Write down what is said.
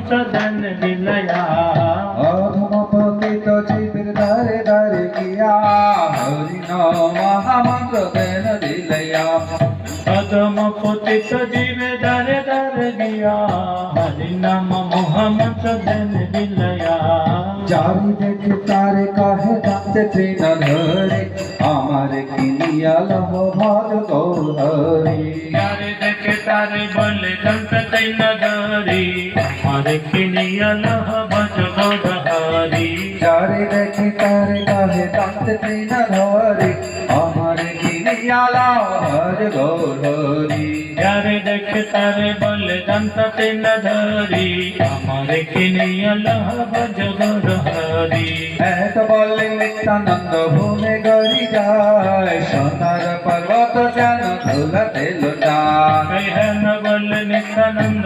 সদন বিলায়া অধম পতিত জীবের দ্বারে দ্বারে গিয়া হরি নাম মহামন্ত্র দেন দিলয়া অধম পতিত জীবে দারে দারে গিয়া হরি নাম মোহাম্মদ দেন বিলায়া যারি দেখে তারে কাহে দাঁতে তৃণ ধরে আমার কিনিয়া লহ ভজ গৌহরি যারে দেখে তারে বলে দন্ত তৈন ধরি আমার কিনিয়া লহ ভজ গৌরহরি যারে দেখে তারে কাহে দাঁতে তৃণ ধরে আমার কিনিয়া লহ ভজ গৌহরি যারে দেখে তারে বলে দন্ত তৈন ধরি আমার কিনিয়া লহ ভজ গৌরহরি এত বলে নিত্যানন্দ ভূমে গড়ি যায় সোনার পর্বত যেন ধুলাতে লুটায় হেন বলে নিত্যানন্দ